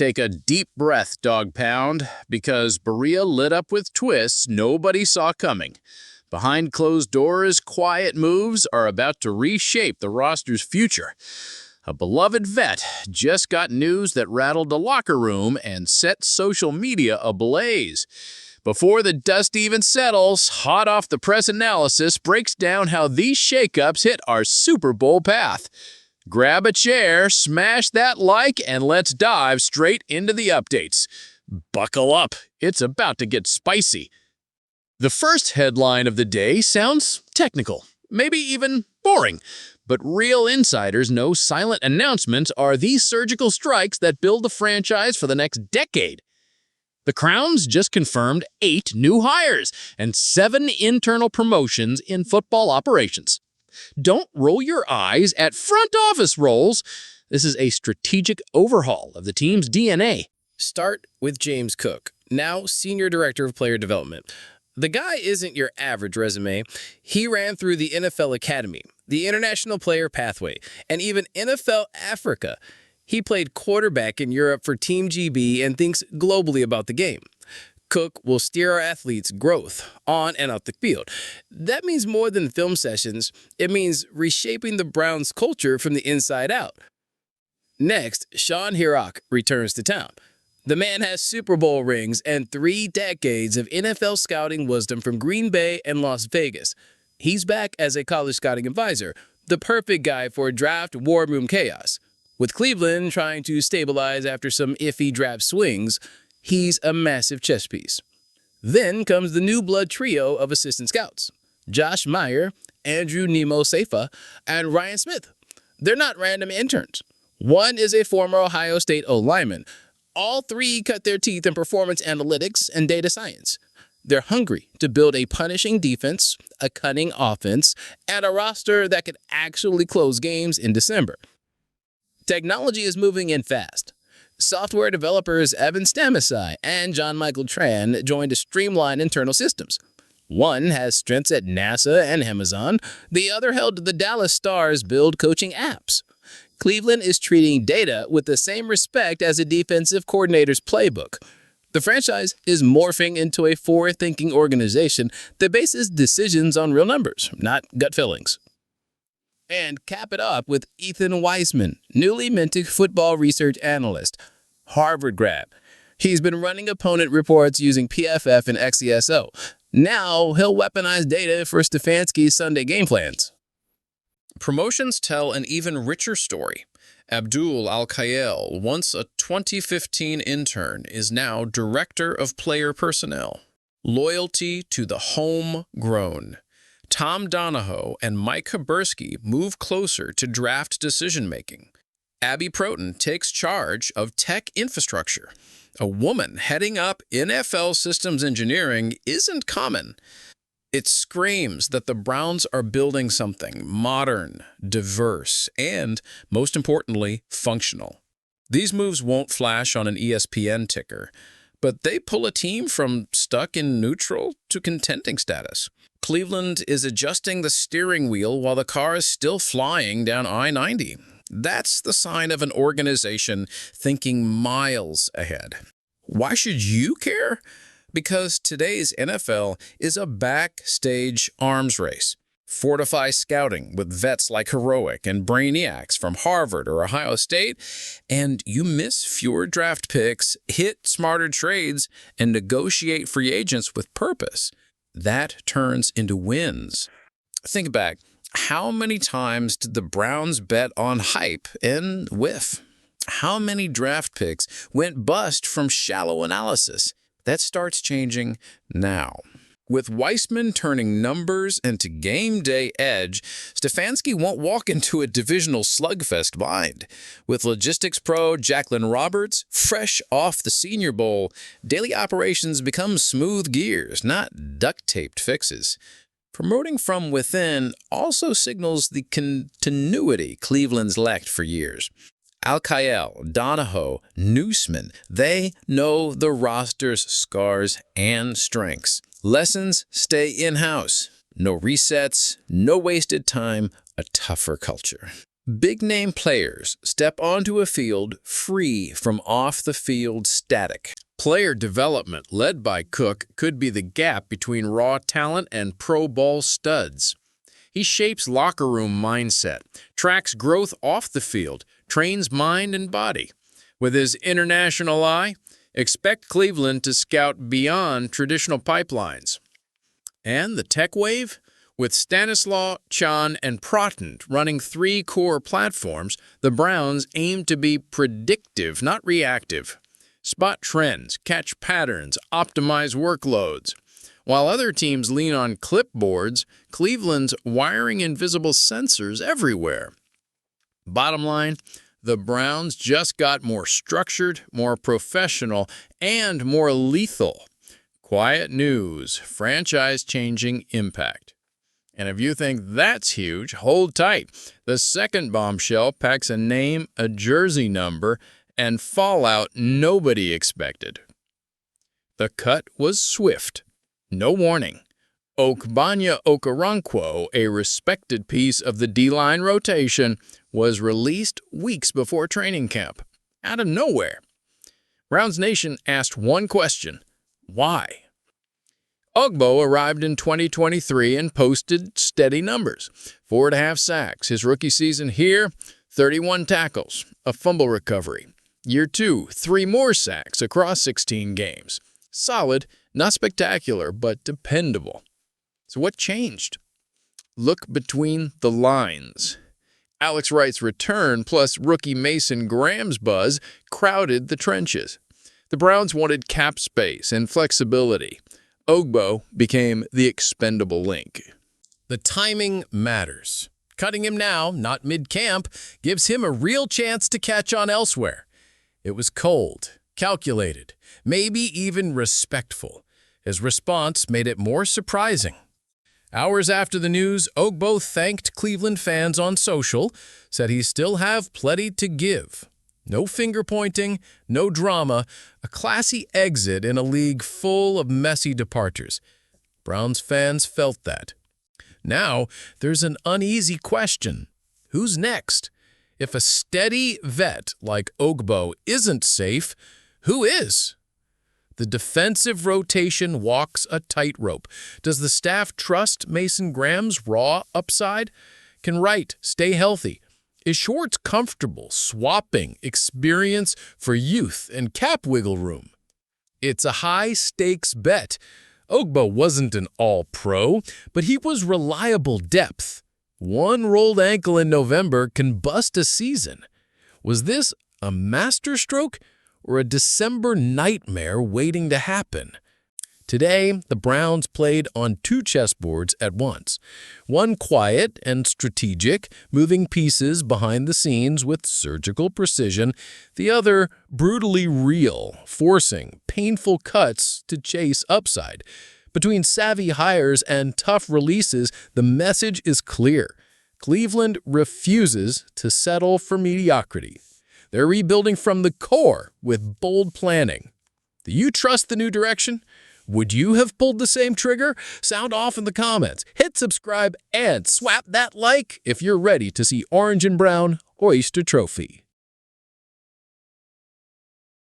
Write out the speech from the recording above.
Take a deep breath, dog pound, because Berea lit up with twists nobody saw coming. Behind closed doors, quiet moves are about to reshape the roster's future. A beloved vet just got news that rattled the locker room and set social media ablaze. Before the dust even settles, hot off the press analysis breaks down how these shakeups hit our Super Bowl path. Grab a chair, smash that like, and let's dive straight into the updates. Buckle up, it's about to get spicy. The first headline of the day sounds technical, maybe even boring, but real insiders know silent announcements are these surgical strikes that build the franchise for the next decade. The Crowns just confirmed 8 new hires and 7 internal promotions in football operations. Don't roll your eyes at front office roles. This is a strategic overhaul of the team's DNA. Start with James Cook, now Senior Director of Player Development. The guy isn't your average resume. He ran through the NFL Academy, the International Player Pathway, and even NFL Africa. He played quarterback in Europe for Team GB and thinks globally about the game. Cook will steer our athletes' growth on and off the field. That means more than film sessions. It means reshaping the Browns' culture from the inside out. Next, Sean Hirock returns to town. The man has Super Bowl rings and 3 decades of NFL scouting wisdom from Green Bay and Las Vegas. He's back as a college scouting advisor, the perfect guy for draft war room chaos. With Cleveland trying to stabilize after some iffy draft swings, he's a massive chess piece. Then comes the new blood trio of assistant scouts, Josh Meyer, Andrew Nemo Seifa, and Ryan Smith. They're not random interns. One is a former Ohio State O-lineman. All 3 cut their teeth in performance analytics and data science. They're hungry to build a punishing defense, a cunning offense, and a roster that could actually close games in December. Technology is moving in fast. Software developers Evan Stamisai and John Michael Tran joined to streamline internal systems. One has strengths at NASA and Amazon. The other helped the Dallas Stars build coaching apps. Cleveland is treating data with the same respect as a defensive coordinator's playbook. The franchise is morphing into a forward-thinking organization that bases decisions on real numbers, not gut feelings. And cap it up with Ethan Weissman, newly minted football research analyst, Harvard grad. He's been running opponent reports using PFF and XESO. Now he'll weaponize data for Stefanski's Sunday game plans. Promotions tell an even richer story. Abdul Al-Khael, once a 2015 intern, is now Director of Player Personnel. Loyalty to the homegrown. Tom Donahoe and Mike Habersky move closer to draft decision-making. Abby Proton takes charge of tech infrastructure. A woman heading up NFL systems engineering isn't common. It screams that the Browns are building something modern, diverse, and, most importantly, functional. These moves won't flash on an ESPN ticker, but they pull a team from stuck in neutral to contending status. Cleveland is adjusting the steering wheel while the car is still flying down I-90. That's the sign of an organization thinking miles ahead. Why should you care? Because today's NFL is a backstage arms race. Fortify scouting with vets like Heroic and Brainiacs from Harvard or Ohio State, and you miss fewer draft picks, hit smarter trades, and negotiate free agents with purpose. That turns into wins. Think back. How many times did the Browns bet on hype and whiff? How many draft picks went bust from shallow analysis? That starts changing now. With Weissman turning numbers into game day edge, Stefanski won't walk into a divisional slugfest blind. With logistics pro Jacqueline Roberts fresh off the Senior Bowl, daily operations become smooth gears, not duct-taped fixes. Promoting from within also signals the continuity Cleveland's lacked for years. Al-Khael, Donahoe, Newsman, they know the roster's scars and strengths. Lessons stay in-house. No resets, no wasted time, a tougher culture. Big-name players step onto a field free from off-the-field static. Player development led by Cook could be the gap between raw talent and pro ball studs. He shapes locker room mindset, tracks growth off the field, trains mind and body. With his international eye, expect Cleveland to scout beyond traditional pipelines. And the tech wave? With Stanislaw, Chan, and Protent running 3 core platforms, the Browns aim to be predictive, not reactive. Spot trends, catch patterns, optimize workloads. While other teams lean on clipboards, Cleveland's wiring invisible sensors everywhere. Bottom line, the Browns just got more structured, more professional, and more lethal. Quiet news, franchise-changing impact. And if you think that's huge, hold tight. The second bombshell packs a name, a jersey number, and fallout nobody expected. The cut was swift. No warning. Okbanya Okoronkwo, a respected piece of the D-line rotation, was released weeks before training camp. Out of nowhere. Browns Nation asked one question: why? Ogbo arrived in 2023 and posted steady numbers. 4.5 sacks. His rookie season here, 31 tackles, a fumble recovery. Year 2, 3 more sacks across 16 games. Solid, not spectacular, but dependable. So what changed? Look between the lines. Alex Wright's return plus rookie Mason Graham's buzz crowded the trenches. The Browns wanted cap space and flexibility. Ogbo became the expendable link. The timing matters. Cutting him now, not mid-camp, gives him a real chance to catch on elsewhere. It was cold, calculated, maybe even respectful. His response made it more surprising. Hours after the news, Ogbo thanked Cleveland fans on social, said he still have plenty to give. No finger-pointing, no drama, a classy exit in a league full of messy departures. Browns fans felt that. Now, there's an uneasy question. Who's next? If a steady vet like Ogbo isn't safe, who is? The defensive rotation walks a tightrope. Does the staff trust Mason Graham's raw upside? Can Wright stay healthy? Is Schwartz comfortable swapping experience for youth and cap wiggle room? It's a high-stakes bet. Ogbo wasn't an all-pro, but he was reliable depth. One rolled ankle in November can bust a season. Was this a masterstroke or a December nightmare waiting to happen? Today, the Browns played on 2 chessboards at once. One quiet and strategic, moving pieces behind the scenes with surgical precision. The other brutally real, forcing painful cuts to chase upside. Between savvy hires and tough releases, the message is clear. Cleveland refuses to settle for mediocrity. They're rebuilding from the core with bold planning. Do you trust the new direction? Would you have pulled the same trigger? Sound off in the comments. Hit subscribe and swap that like if you're ready to see Orange and Brown Oyster Trophy.